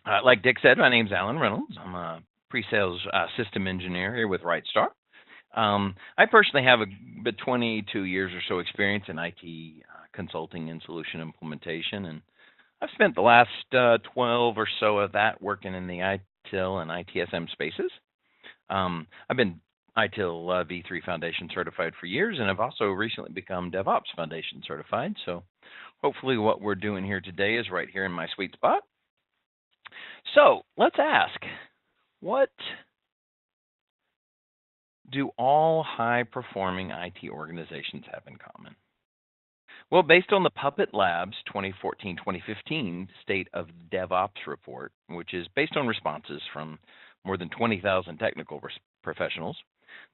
Like Dick said, my name's Alan Reynolds. I'm a pre-sales system engineer here with RightStar. I personally have 22 years or so experience in IT consulting and solution implementation, and I've spent the last 12 or so of that working in the ITIL and ITSM spaces. I've been ITIL V3 Foundation certified for years, and I've also recently become DevOps Foundation certified. So hopefully what we're doing here today is right here in my sweet spot. So let's ask, what do all high-performing IT organizations have in common? Well, based on the Puppet Labs 2014-2015 State of DevOps report, which is based on responses from more than 20,000 technical professionals,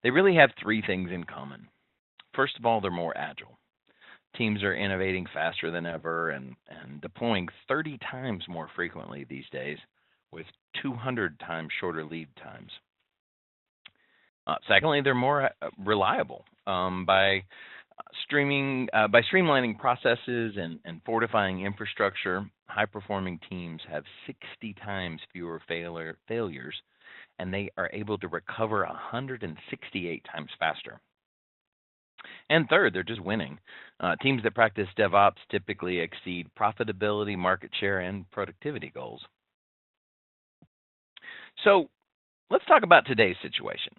they really have three things in common. First of all, they're more agile. Teams are innovating faster than ever and deploying 30 times more frequently these days with 200 times shorter lead times. Secondly, they're more reliable by streamlining processes and fortifying infrastructure. High-performing teams have 60 times fewer failures, and they are able to recover 168 times faster. And third, they're just winning. Teams that practice DevOps typically exceed profitability, market share, and productivity goals. So let's talk about today's situation.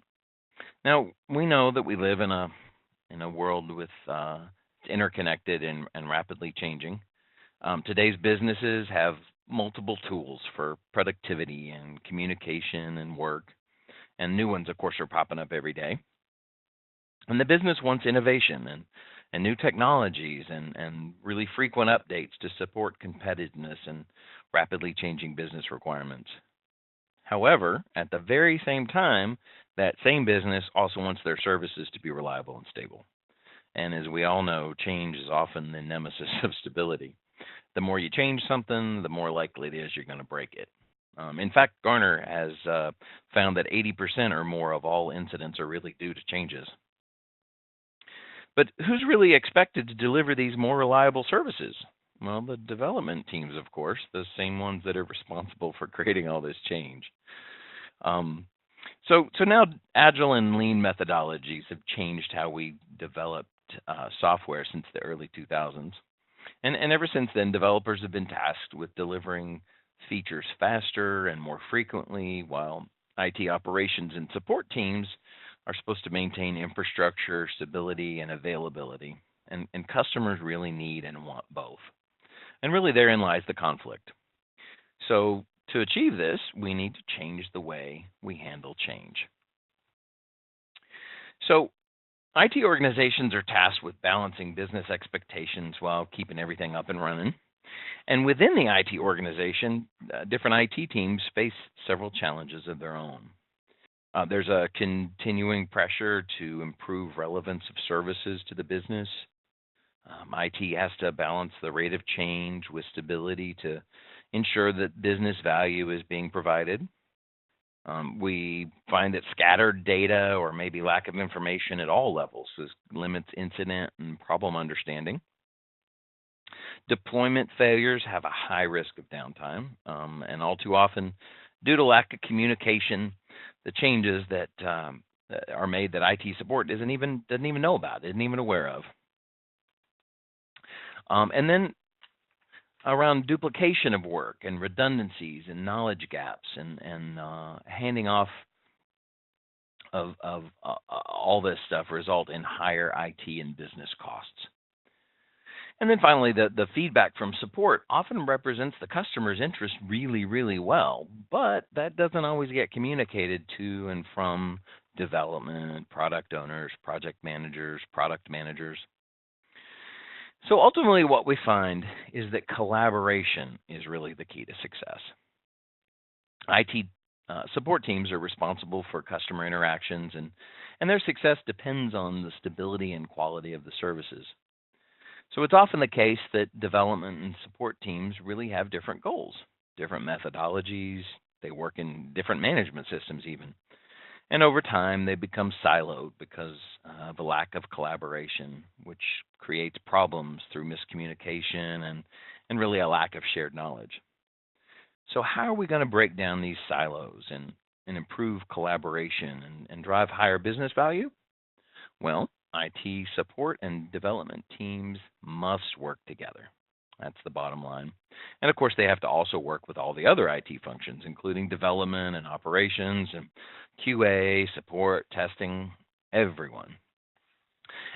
Now, we know that we live in a world with interconnected and rapidly changing. Today's businesses have multiple tools for productivity and communication and work, and new ones, of course, are popping up every day. And the business wants innovation and new technologies and really frequent updates to support competitiveness and rapidly changing business requirements. However, at the very same time, that same business also wants their services to be reliable and stable. And as we all know, change is often the nemesis of stability. The more you change something, the more likely it is you're going to break it. In fact, Gartner has found that 80% or more of all incidents are really due to changes. But who's really expected to deliver these more reliable services? Well, the development teams, of course, the same ones that are responsible for creating all this change. So now agile and lean methodologies have changed how we developed software since the early 2000s. And ever since then, developers have been tasked with delivering features faster and more frequently, while IT operations and support teams are supposed to maintain infrastructure, stability, and availability. And customers really need and want both. And really therein lies the conflict. So to achieve this, we need to change the way we handle change. So IT organizations are tasked with balancing business expectations while keeping everything up and running. And within the IT organization, different IT teams face several challenges of their own. There's a continuing pressure to improve relevance of services to the business. IT has to balance the rate of change with stability to ensure that business value is being provided. We find that scattered data or maybe lack of information at all levels limits incident and problem understanding. Deployment failures have a high risk of downtime, and all too often, due to lack of communication, the changes that are made that IT support doesn't even know about, isn't even aware of. And then around duplication of work and redundancies and knowledge gaps and handing off of all this stuff result in higher IT and business costs. And then finally, the feedback from support often represents the customer's interest really, really well, but that doesn't always get communicated to and from development, product owners, project managers, product managers. So ultimately what we find is that collaboration is really the key to success. IT support teams are responsible for customer interactions, and their success depends on the stability and quality of the services. So it's often the case that development and support teams really have different goals, different methodologies, they work in different management systems even. And over time, they become siloed because of a lack of collaboration, which creates problems through miscommunication and really a lack of shared knowledge. So how are we going to break down these silos and improve collaboration and drive higher business value? Well, IT support and development teams must work together. That's the bottom line. And of course, they have to also work with all the other IT functions, including development and operations and QA, support, testing, everyone.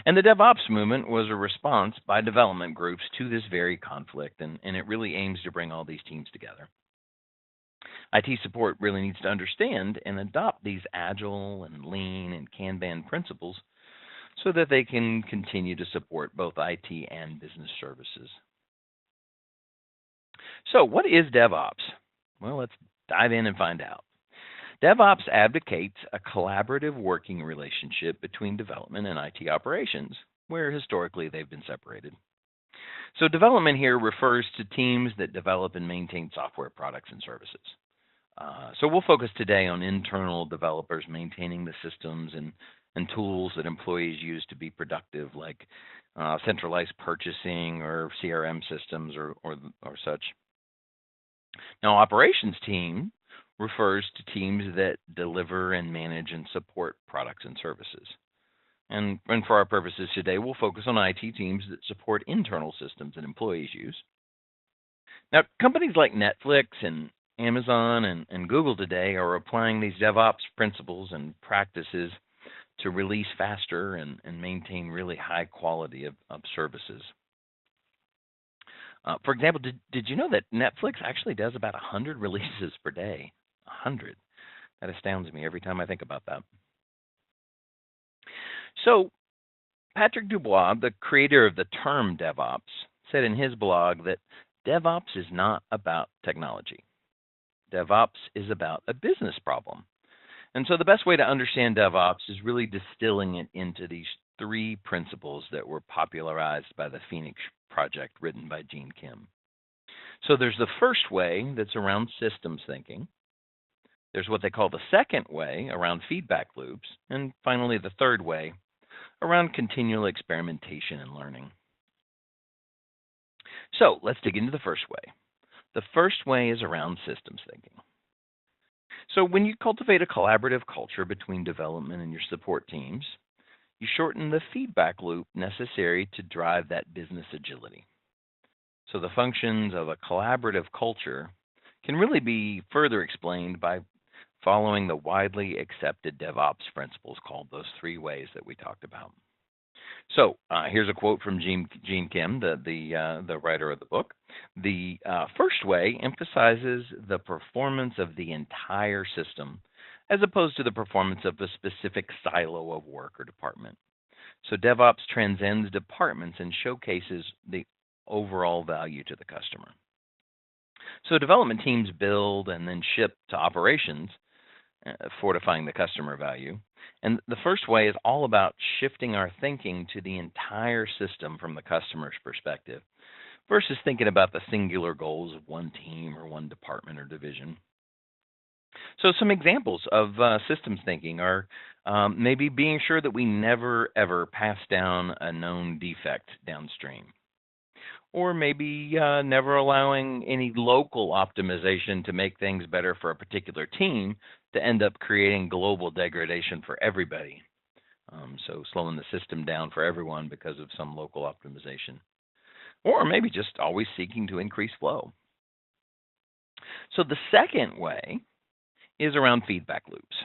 And the DevOps movement was a response by development groups to this very conflict, and it really aims to bring all these teams together. IT support really needs to understand and adopt these agile and lean and Kanban principles so that they can continue to support both IT and business services. So, what is DevOps? Well, let's dive in and find out. DevOps advocates a collaborative working relationship between development and IT operations, where historically they've been separated. So, development here refers to teams that develop and maintain software products and services. So, we'll focus today on internal developers maintaining the systems and tools that employees use to be productive, like centralized purchasing or CRM systems or such. Now, operations team refers to teams that deliver and manage and support products and services. And for our purposes today, we'll focus on IT teams that support internal systems that employees use. Now, companies like Netflix and Amazon and Google today are applying these DevOps principles and practices to release faster and maintain really high quality of services. For example, did you know that Netflix actually does about 100 releases per day? 100. That astounds me every time I think about that. So, Patrick Dubois, the creator of the term DevOps, said in his blog that DevOps is not about technology. DevOps is about a business problem. And so the best way to understand DevOps is really distilling it into these three principles that were popularized by the Phoenix Project written by Gene Kim. So there's the first way that's around systems thinking. There's what they call the second way around feedback loops. And finally, the third way around continual experimentation and learning. So let's dig into the first way. The first way is around systems thinking. So when you cultivate a collaborative culture between development and your support teams, you shorten the feedback loop necessary to drive that business agility. So the functions of a collaborative culture can really be further explained by following the widely accepted DevOps principles called those three ways that we talked about. So here's a quote from Gene Kim, the writer of the book. The first way emphasizes the performance of the entire system as opposed to the performance of a specific silo of work or department. So DevOps transcends departments and showcases the overall value to the customer. So development teams build and then ship to operations, fortifying the customer value. And the first way is all about shifting our thinking to the entire system from the customer's perspective versus thinking about the singular goals of one team or one department or division. So some examples of systems thinking are maybe being sure that we never, ever pass down a known defect downstream. Or maybe never allowing any local optimization to make things better for a particular team to end up creating global degradation for everybody. So slowing the system down for everyone because of some local optimization. Or maybe just always seeking to increase flow. So the second way is around feedback loops.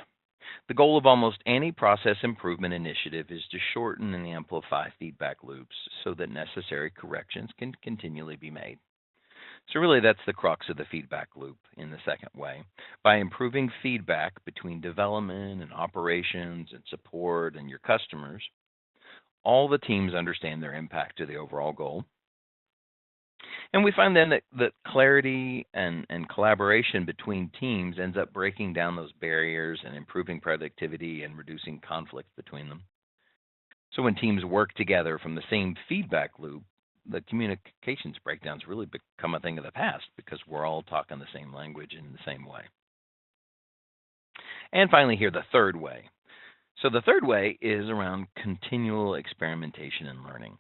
The goal of almost any process improvement initiative is to shorten and amplify feedback loops so that necessary corrections can continually be made. So really that's the crux of the feedback loop in the second way. By improving feedback between development and operations and support and your customers, all the teams understand their impact to the overall goal. And we find then that clarity and collaboration between teams ends up breaking down those barriers and improving productivity and reducing conflict between them. So when teams work together from the same feedback loop, the communications breakdowns really become a thing of the past because we're all talking the same language in the same way. And finally here, the third way. So the third way is around continual experimentation and learning.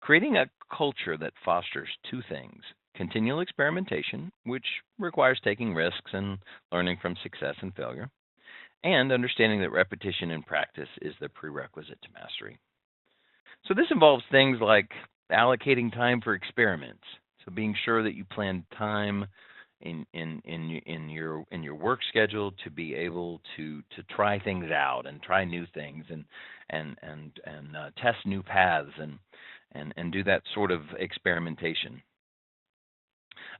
Creating a culture that fosters two things, continual experimentation, which requires taking risks and learning from success and failure, and understanding that repetition and practice is the prerequisite to mastery. So this involves things like allocating time for experiments. So being sure that you plan time in your work schedule to be able to try things out and try new things and test new paths and do that sort of experimentation,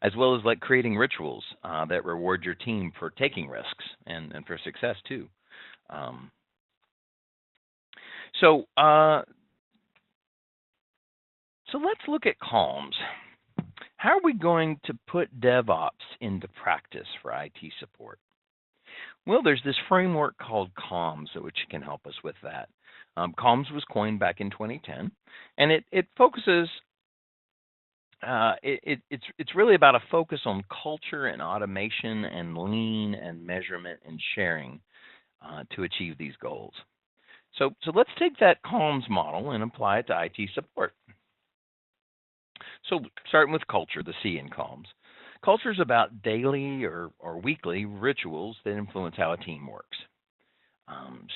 as well as like creating rituals that reward your team for taking risks and for success too. Um, so uh, so let's look at calms. How are we going to put DevOps into practice for IT support? Well, there's this framework called CALMS, which can help us with that. CALMS was coined back in 2010, and it focuses. It's really about a focus on culture and automation and lean and measurement and sharing to achieve these goals. So let's take that CALMS model and apply it to IT support. So starting with culture, the C in CALMS. Culture is about daily or weekly rituals that influence how a team works.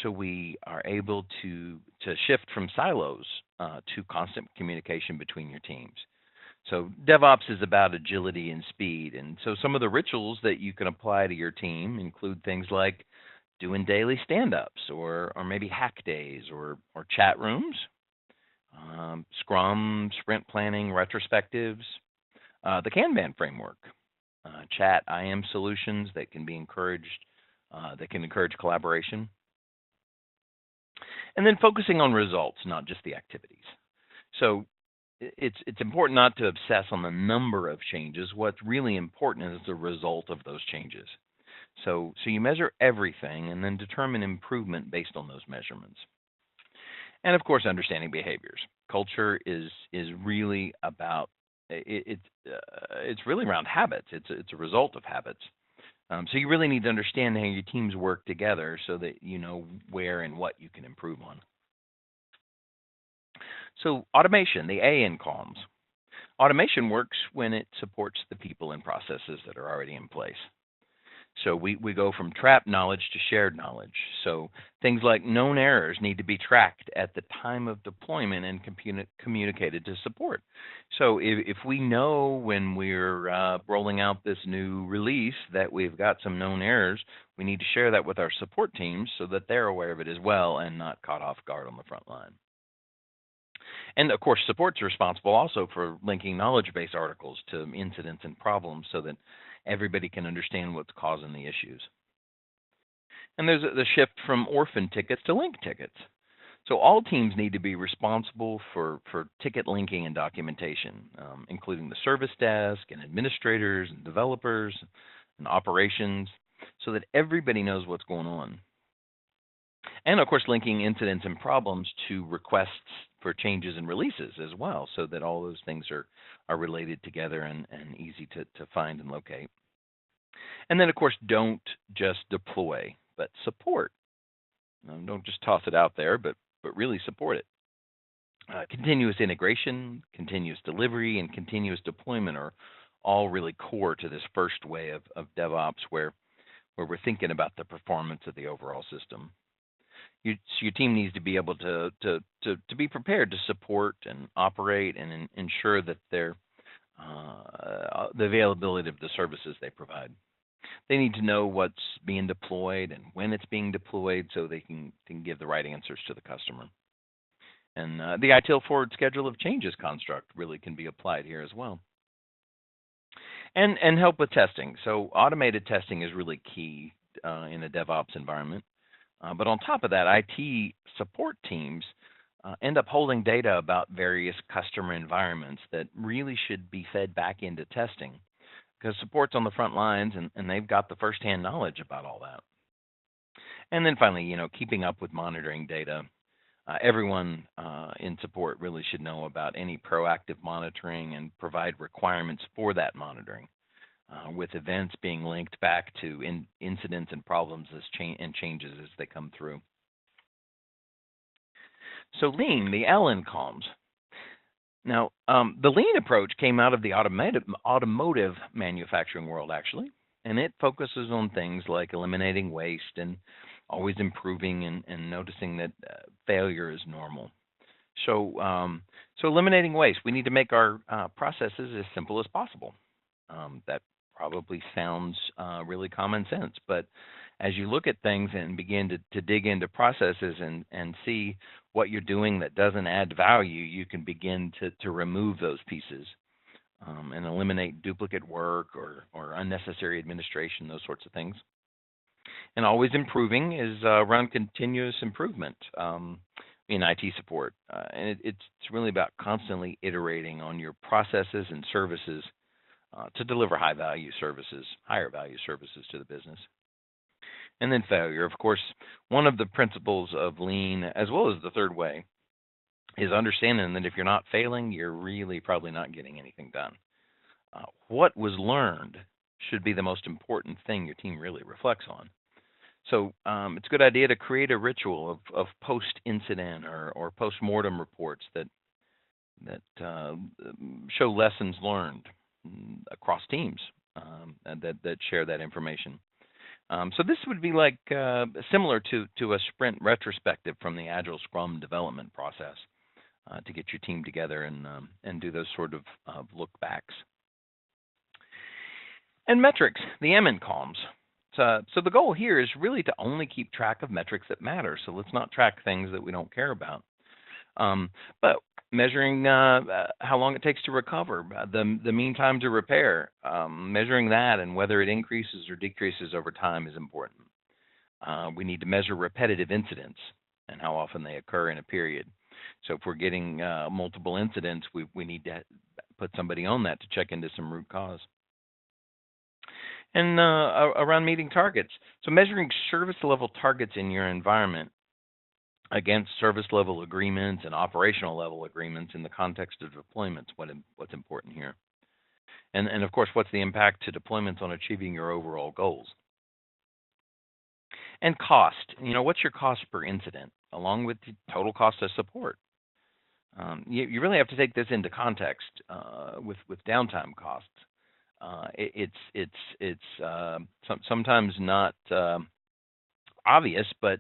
So we are able to shift from silos to constant communication between your teams. So DevOps is about agility and speed. And so some of the rituals that you can apply to your team include things like doing daily stand-ups or maybe hack days or chat rooms, Scrum, sprint planning, retrospectives, the Kanban framework, chat, IM solutions that can be encouraged, that can encourage collaboration, and then focusing on results, not just the activities. So it's important not to obsess on the number of changes. What's really important is the result of those changes. So you measure everything and then determine improvement based on those measurements. And of course, understanding behaviors. Culture is really about it's really around habits. It's a result of habits. So you really need to understand how your teams work together so that you know where and what you can improve on. So automation, the A in CALMS. Automation works when it supports the people and processes that are already in place. So we go from trapped knowledge to shared knowledge. So things like known errors need to be tracked at the time of deployment and communicated to support. So if we know when we're rolling out this new release that we've got some known errors, we need to share that with our support teams so that they're aware of it as well and not caught off guard on the front line. And of course, support's responsible also for linking knowledge base articles to incidents and problems so that everybody can understand what's causing the issues. And there's the shift from orphan tickets to link tickets. So all teams need to be responsible for ticket linking and documentation, including the service desk and administrators and developers and operations, so that everybody knows what's going on. And of course, linking incidents and problems to requests for changes and releases as well, so that all those things are related together and easy to find and locate. And then, of course, don't just deploy, but support. Don't just toss it out there, but really support it. Continuous integration, continuous delivery, and continuous deployment are all really core to this first way of DevOps, where we're thinking about the performance of the overall system. So your team needs to be able to be prepared to support and operate and ensure that they're the availability of the services they provide. They need to know what's being deployed and when it's being deployed so they can give the right answers to the customer. And the ITIL forward schedule of changes construct really can be applied here as well. And help with testing. So automated testing is really key in a DevOps environment. But on top of that, IT support teams end up holding data about various customer environments that really should be fed back into testing, because support's on the front lines and they've got the firsthand knowledge about all that. And then finally, keeping up with monitoring data. Everyone in support really should know about any proactive monitoring and provide requirements for that monitoring, with events being linked back to incidents and problems and changes as they come through. So lean, the L in CALMS. Now, the lean approach came out of the automotive manufacturing world, actually, and it focuses on things like eliminating waste and always improving and noticing that failure is normal. So eliminating waste, we need to make our processes as simple as possible. That probably sounds really common sense, but as you look at things and begin to dig into processes and see what you're doing that doesn't add value, you can begin to remove those pieces and eliminate duplicate work or unnecessary administration, those sorts of things. And always improving is around continuous improvement in IT support. And it's really about constantly iterating on your processes and services to deliver higher value services to the business. And then failure. Of course, one of the principles of lean, as well as the third way, is understanding that if you're not failing, you're really probably not getting anything done. What was learned should be the most important thing your team really reflects on. So it's a good idea to create a ritual of post-incident or post-mortem reports that show lessons learned across teams that share that information. So this would be like similar to a sprint retrospective from the Agile Scrum development process to get your team together and do those sort of look backs. And metrics, the M in columns. So the goal here is really to only keep track of metrics that matter. So let's not track things that we don't care about. But measuring how long it takes to recover, the mean time to repair, measuring that and whether it increases or decreases over time is important. We need to measure repetitive incidents and how often they occur in a period. So if we're getting multiple incidents, we need to put somebody on that to check into some root cause. And around meeting targets. So measuring service level targets in your environment against service level agreements and operational level agreements in the context of deployments, what's important here. And of course, what's the impact to deployments on achieving your overall goals? And cost, what's your cost per incident, along with the total cost of support? You really have to take this into context with downtime costs. It's sometimes not obvious, but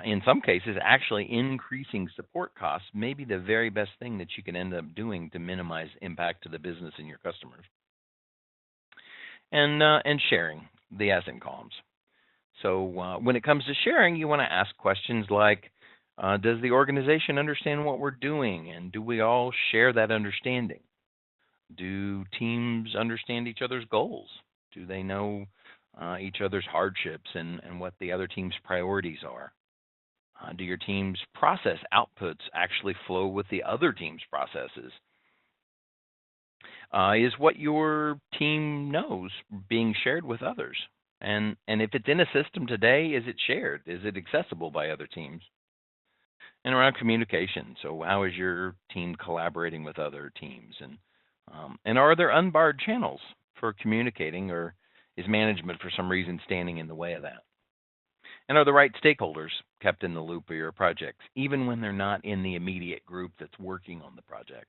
in some cases, actually increasing support costs may be the very best thing that you can end up doing to minimize impact to the business and your customers. And sharing, the S in columns. So when it comes to sharing, you want to ask questions like, does the organization understand what we're doing, and do we all share that understanding? Do teams understand each other's goals? Do they know each other's hardships and what the other team's priorities are? Do your team's process outputs actually flow with the other team's processes? Is what your team knows being shared with others? And if it's in a system today, is it shared? Is it accessible by other teams? And around communication, so how is your team collaborating with other teams? And are there unbarred channels for communicating, or is management for some reason standing in the way of that? And are the right stakeholders kept in the loop of your projects, even when they're not in the immediate group that's working on the project?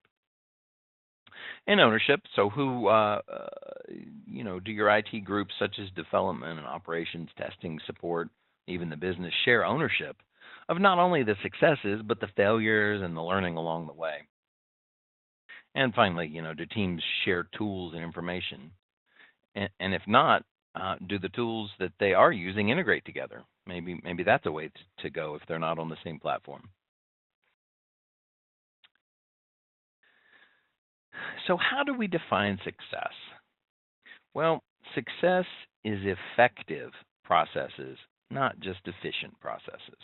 And ownership, so who, do your IT groups such as development and operations, testing, support, even the business share ownership of not only the successes, but the failures and the learning along the way? And finally, do teams share tools and information? And if not, do the tools that they are using integrate together? Maybe that's a way to go if they're not on the same platform. So how do we define success? Well, success is effective processes, not just efficient processes.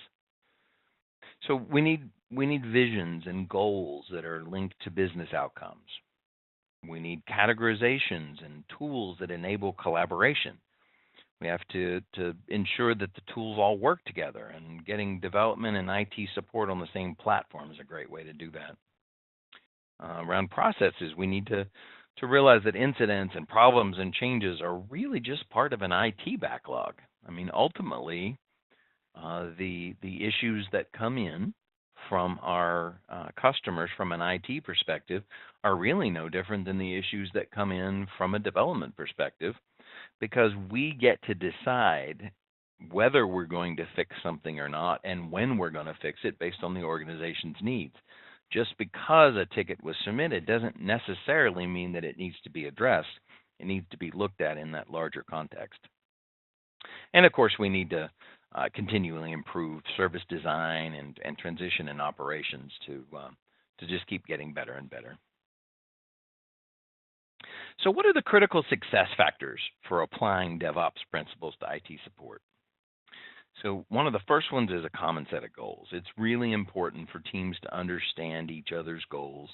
So we need visions and goals that are linked to business outcomes. We need categorizations and tools that enable collaboration. We have to ensure that the tools all work together, and getting development and IT support on the same platform is a great way to do that. Around processes, we need to realize that incidents and problems and changes are really just part of an IT backlog. I mean, ultimately, the issues that come in from our customers from an IT perspective are really no different than the issues that come in from a development perspective, because we get to decide whether we're going to fix something or not and when we're going to fix it based on the organization's needs. Just because a ticket was submitted doesn't necessarily mean that it needs to be addressed. It needs to be looked at in that larger context. And of course, we need to continually improve service design and transition and operations to just keep getting better and better. So what are the critical success factors for applying DevOps principles to IT support? So one of the first ones is a common set of goals. It's really important for teams to understand each other's goals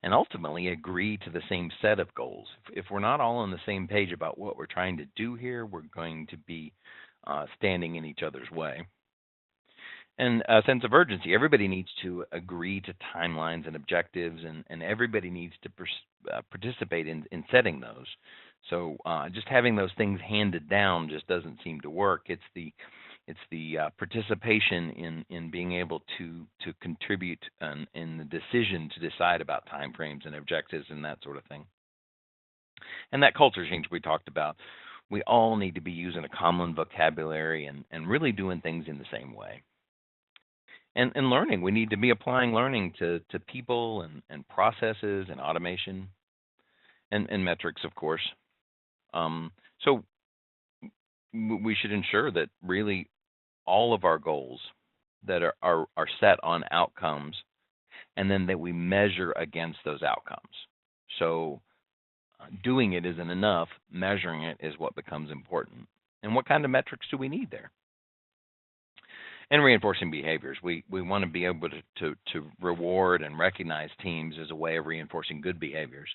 and ultimately agree to the same set of goals. If we're not all on the same page about what we're trying to do here, we're going to be standing in each other's way. And a sense of urgency. Everybody needs to agree to timelines and objectives, and everybody needs to participate in setting those. So just having those things handed down just doesn't seem to work. It's the participation in being able to contribute in the decision to decide about timeframes and objectives and that sort of thing. And that culture change we talked about. We all need to be using a common vocabulary and really doing things in the same way. And learning, we need to be applying learning to people and processes and automation and metrics, of course. So we should ensure that really all of our goals that are set on outcomes, and then that we measure against those outcomes. So doing it isn't enough. Measuring it is what becomes important. And what kind of metrics do we need there? And reinforcing behaviors. We want to be able to reward and recognize teams as a way of reinforcing good behaviors.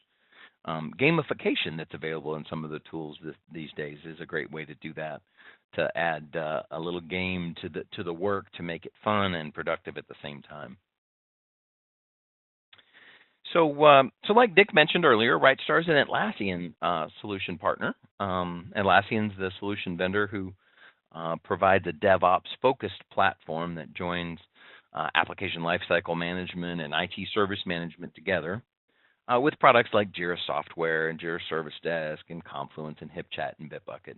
Gamification that's available in some of the tools these days is a great way to do that, to add a little game to the work to make it fun and productive at the same time. So like Dick mentioned earlier, RightStar is an Atlassian solution partner. Atlassian's the solution vendor who provides a DevOps-focused platform that joins application lifecycle management and IT service management together with products like Jira Software and Jira Service Desk and Confluence and HipChat and Bitbucket.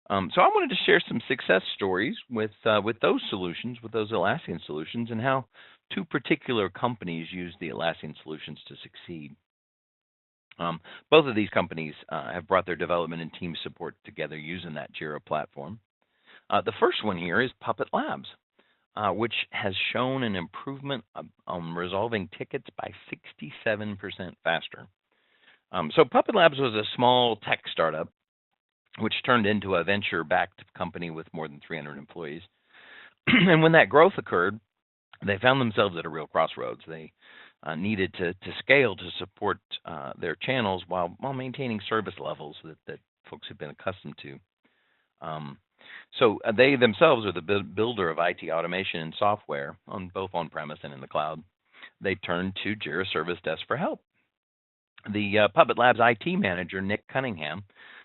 So I wanted to share some success stories with those solutions, with those Atlassian solutions, and how two particular companies use the Atlassian solutions to succeed. Both of these companies have brought their development and team support together using that Jira platform. The first one here is Puppet Labs, which has shown an improvement on resolving tickets by 67% faster. So Puppet Labs was a small tech startup which turned into a venture-backed company with more than 300 employees. And when that growth occurred, they found themselves at a real crossroads. They needed to scale to support their channels while maintaining service levels that folks have been accustomed to. So they themselves are the builder of IT automation and software, both on-premise and in the cloud. They turned to Jira Service Desk for help. The Puppet Labs IT manager, Nick Cunningham,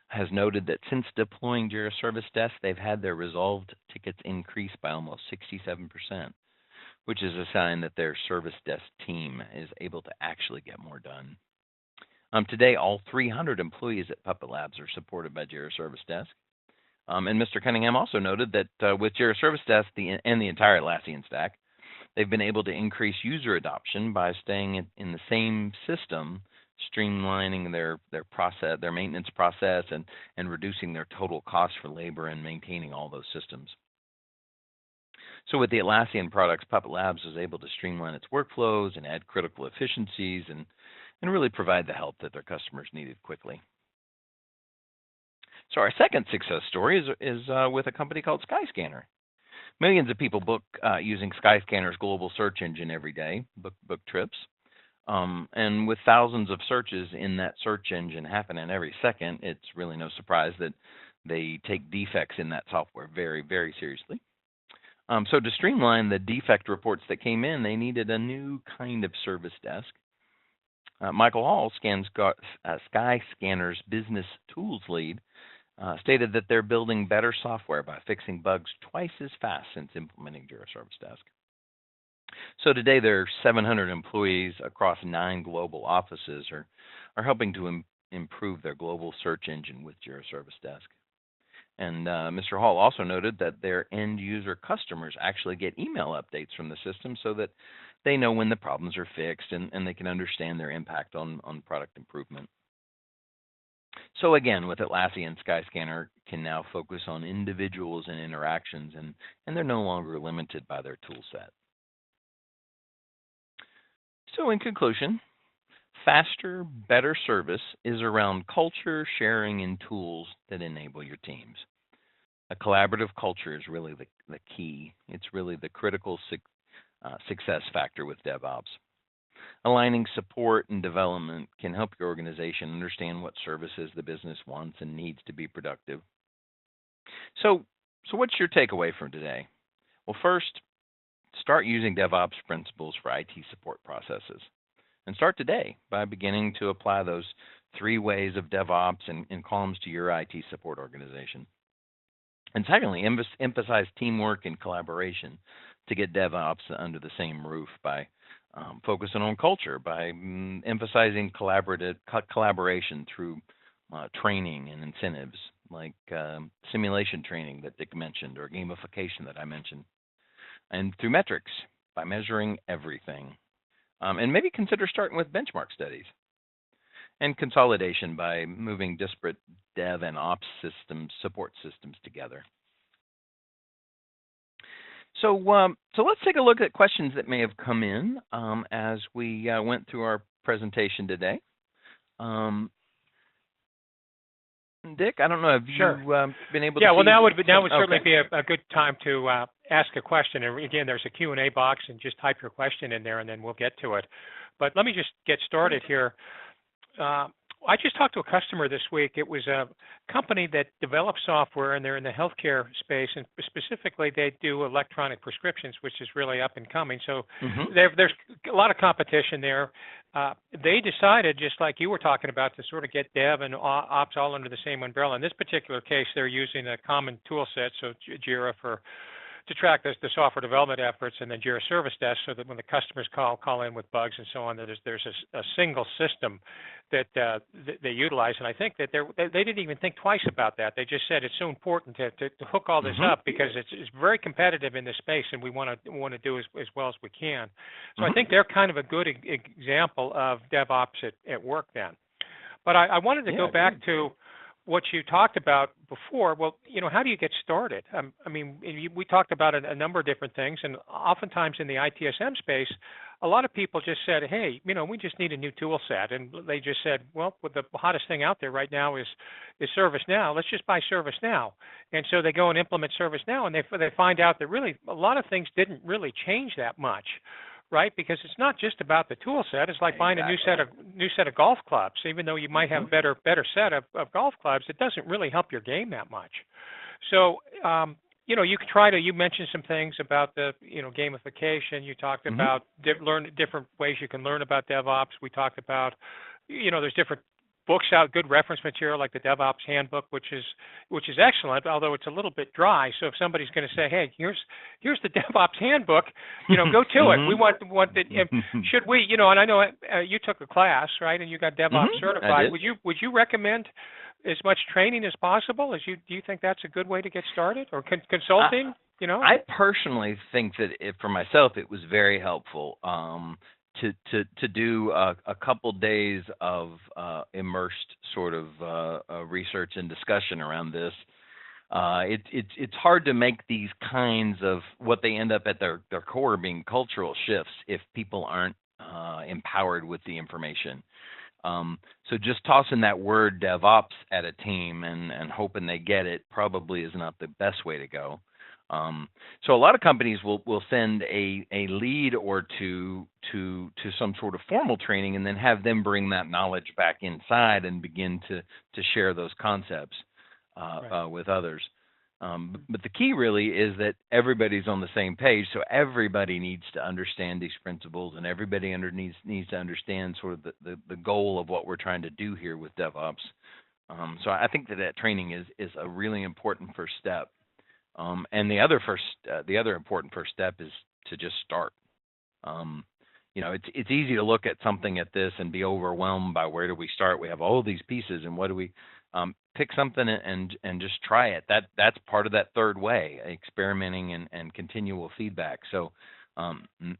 has noted that since deploying Jira Service Desk, they've had their resolved tickets increase by almost 67%. Which is a sign that their service desk team is able to actually get more done. Today, all 300 employees at Puppet Labs are supported by Jira Service Desk. And Mr. Cunningham also noted that with Jira Service Desk and the entire Atlassian stack, they've been able to increase user adoption by staying in the same system, streamlining their maintenance process, and reducing their total cost for labor and maintaining all those systems. So with the Atlassian products, Puppet Labs was able to streamline its workflows and add critical efficiencies and really provide the help that their customers needed quickly. So our second success story is with a company called Skyscanner. Millions of people book using Skyscanner's global search engine every day, book trips. And with thousands of searches in that search engine happening every second, it's really no surprise that they take defects in that software very, very seriously. So to streamline the defect reports that came in, they needed a new kind of service desk. Michael Hall, Skyscanner's business tools lead, stated that they're building better software by fixing bugs twice as fast since implementing Jira Service Desk. So today there are 700 employees across 9 global offices are helping to improve their global search engine with Jira Service Desk. And Mr. Hall also noted that their end user customers actually get email updates from the system so that they know when the problems are fixed and they can understand their impact on product improvement. So again, with Atlassian, Skyscanner can now focus on individuals and interactions, and they're no longer limited by their tool set. So in conclusion, faster, better service is around culture, sharing, and tools that enable your teams. A collaborative culture is really the key. It's really the critical success factor with DevOps. Aligning support and development can help your organization understand what services the business wants and needs to be productive. So what's your takeaway from today? Well, first, start using DevOps principles for IT support processes. And start today by beginning to apply those 3 ways of DevOps and columns to your IT support organization. And secondly, emphasize teamwork and collaboration to get DevOps under the same roof by focusing on culture, by emphasizing collaboration through training and incentives like simulation training that Dick mentioned or gamification that I mentioned, and through metrics by measuring everything. And maybe consider starting with benchmark studies, and consolidation by moving disparate dev and ops support systems together. So let's take a look at questions that may have come in as we went through our presentation today. Dick, I don't know, have you been able to well, now would okay. certainly be a good time to ask a question. And again, there's a Q&A box, and just type your question in there, and then we'll get to it. But let me just get started here. I just talked to a customer this week. It was a company that develops software, and they're in the healthcare space, and specifically they do electronic prescriptions, which is really up and coming. So there's a lot of competition there. They decided, just like you were talking about, to sort of get dev and ops all under the same umbrella. In this particular case, they're using a common tool set, so Jira to track the software development efforts, and then Jira Service Desk, so that when the customers call in with bugs and so on, there's a single system that they utilize. And I think that they didn't even think twice about that. They just said it's so important to hook all this up, because it's very competitive in this space, and we want to do as well as we can. So I think they're kind of a good example of DevOps at work then. But I wanted to go back to what you talked about before. Well, how do you get started? I mean, we talked about a number of different things, and oftentimes in the ITSM space, a lot of people just said, hey, we just need a new tool set. And they just said, well, the hottest thing out there right now is ServiceNow. Let's just buy ServiceNow. And so they go and implement ServiceNow, and they find out that really a lot of things didn't really change that much. Right, because it's not just about the tool set. It's like buying a new set of golf clubs. Even though you might have a better set of golf clubs, it doesn't really help your game that much. So, you can try to. You mentioned some things about the gamification. You talked about different ways you can learn about DevOps. We talked about there's different books out, good reference material like the DevOps Handbook, which is excellent, although it's a little bit dry. So if somebody's going to say, "Hey, here's the DevOps Handbook," go to it. We want that. Should we, and I know you took a class, right, and you got DevOps certified. Would you recommend as much training as possible? Do you think that's a good way to get started, or consulting? I personally think that for myself, it was very helpful. To do a couple days of immersed sort of research and discussion around this. It's hard to make these kinds of what they end up at their core being cultural shifts if people aren't empowered with the information. So just tossing that word DevOps at a team and hoping they get it probably is not the best way to go. So a lot of companies will send a lead or two to some sort of formal training, and then have them bring that knowledge back inside and begin to share those concepts with others. But the key really is that everybody's on the same page. So everybody needs to understand these principles, and everybody needs to understand sort of the goal of what we're trying to do here with DevOps. So I think that training is a really important first step. And the other important first step is to just start. It's easy to look at something at this and be overwhelmed by where do we start. We have all these pieces, and what do we pick something and just try it. That's part of that third way, experimenting and continual feedback. So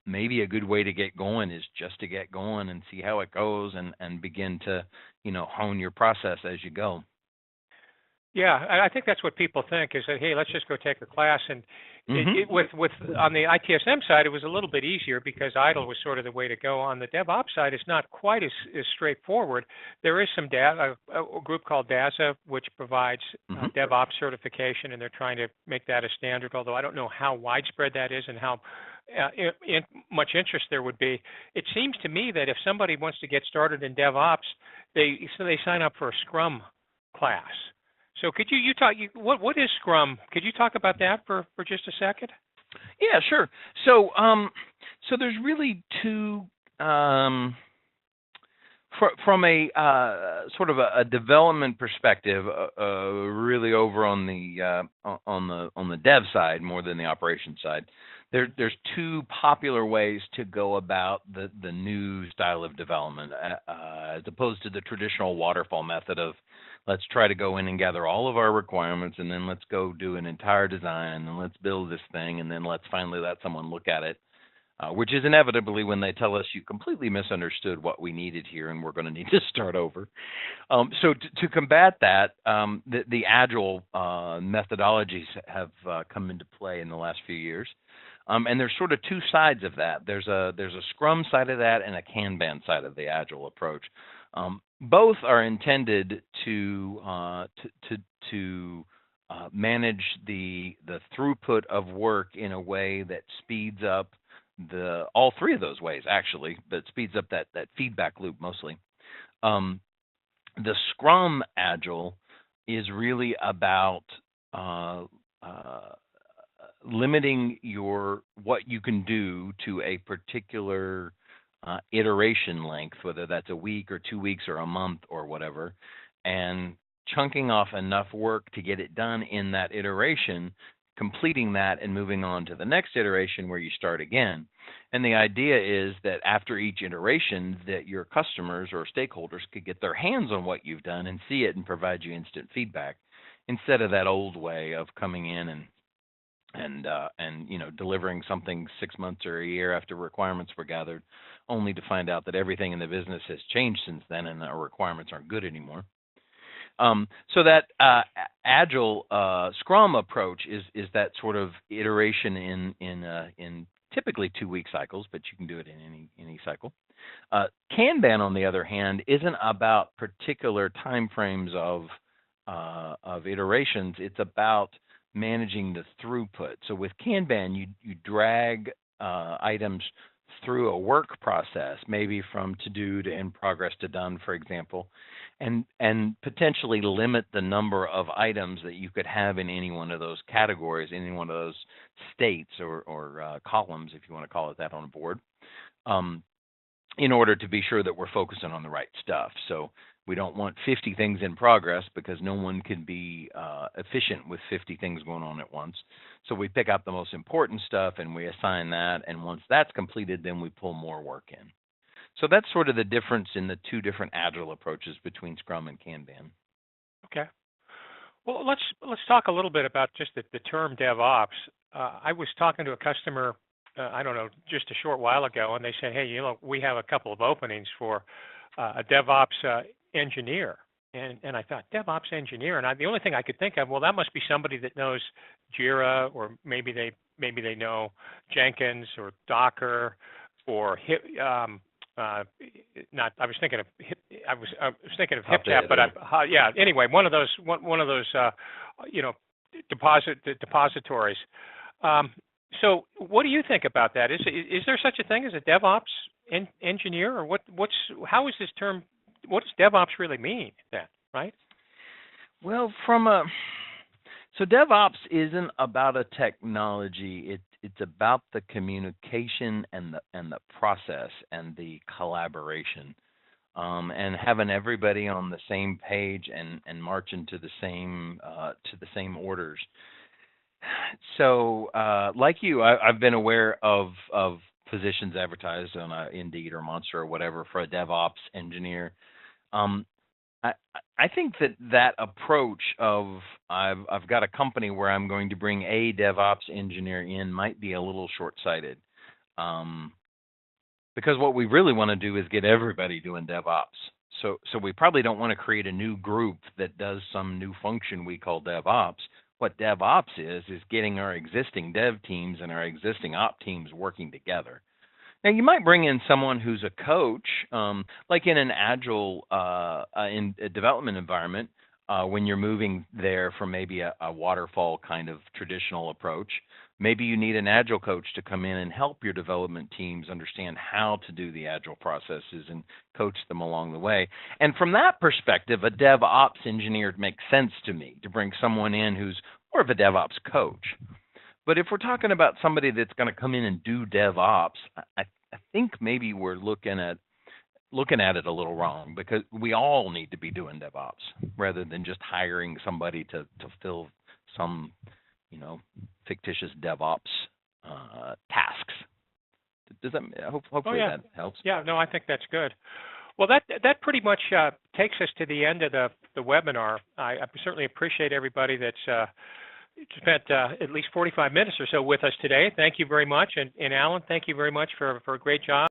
maybe a good way to get going is just to get going and see how it goes, and begin to hone your process as you go. Yeah, I think that's what people think is that, hey, let's just go take a class. And with on the ITSM side, it was a little bit easier because IDLE was sort of the way to go. On the DevOps side, it's not quite as straightforward. There is some a group called DASA, which provides DevOps certification, and they're trying to make that a standard, although I don't know how widespread that is and how much interest there would be. It seems to me that if somebody wants to get started in DevOps, they sign up for a Scrum class. So could you talk, what is Scrum? Could you talk about that for just a second? Yeah, sure. So there's really two, from a sort of a development perspective, really over on the dev side more than the operations side. There's two popular ways to go about the new style of development, as opposed to the traditional waterfall method of let's try to go in and gather all of our requirements, and then let's go do an entire design, and let's build this thing, and then let's finally let someone look at it, which is inevitably when they tell us you completely misunderstood what we needed here, and we're going to need to start over. So to combat that, the Agile methodologies have come into play in the last few years. And there's sort of two sides of that. There's a Scrum side of that and a Kanban side of the Agile approach. Both are intended to manage the throughput of work in a way that speeds up all three of those ways, actually, but speeds up that feedback loop mostly. The Scrum Agile is really about limiting what you can do to a particular iteration length, whether that's a week or 2 weeks or a month or whatever, and chunking off enough work to get it done in that iteration, completing that and moving on to the next iteration where you start again. And the idea is that after each iteration that your customers or stakeholders could get their hands on what you've done and see it and provide you instant feedback, instead of that old way of coming in and delivering something 6 months or a year after requirements were gathered, only to find out that everything in the business has changed since then and our requirements aren't good anymore. So that Agile Scrum approach is that sort of iteration in typically 2-week cycles, but you can do it in any cycle. Kanban, on the other hand, isn't about particular time frames of iterations. It's about managing the throughput. So with Kanban, you drag items through a work process, maybe from to do to in progress to done, for example, and potentially limit the number of items that you could have in any one of those categories, any one of those states or columns, if you want to call it that, on a board, in order to be sure that we're focusing on the right stuff. So we don't want 50 things in progress because no one can be efficient with 50 things going on at once. So we pick out the most important stuff and we assign that. And once that's completed, then we pull more work in. So that's sort of the difference in the two different Agile approaches between Scrum and Kanban. Okay. Well, let's talk a little bit about just the term DevOps. I was talking to a customer, I don't know, just a short while ago, and they said, hey, we have a couple of openings for a DevOps engineer. And I thought, DevOps engineer, and the only thing I could think of, well, that must be somebody that knows Jira, or maybe they know Jenkins or Docker, or I was thinking of HipChat, but anyway, one of those depositories. So what do you think about that? Is there such a thing as a DevOps engineer, or how is this term? What does DevOps really mean then, right? Well, so DevOps isn't about a technology. It's about the communication and the process and the collaboration, and having everybody on the same page and marching to the same orders. So, like you, I've been aware of positions advertised on Indeed or Monster or whatever for a DevOps engineer. Um, I I think that approach of I've got a company where I'm going to bring a DevOps engineer in might be a little short-sighted. Um, because what we really want to do is get everybody doing DevOps. So we probably don't want to create a new group that does some new function we call DevOps. What DevOps is getting our existing dev teams and our existing op teams working together. Now, you might bring in someone who's a coach, like in an agile in a development environment, when you're moving there from maybe a waterfall kind of traditional approach. Maybe you need an agile coach to come in and help your development teams understand how to do the agile processes and coach them along the way. And from that perspective, a DevOps engineer makes sense to me to bring someone in who's more of a DevOps coach. But if we're talking about somebody that's going to come in and do DevOps, I think maybe we're looking at it a little wrong, because we all need to be doing DevOps rather than just hiring somebody to fill some, fictitious DevOps tasks. Does that hopefully that helps? Yeah, no, I think that's good. Well, that pretty much takes us to the end of the webinar. I certainly appreciate everybody that's spent at least 45 minutes or so with us today. Thank you very much. And Alan, thank you very much for a great job.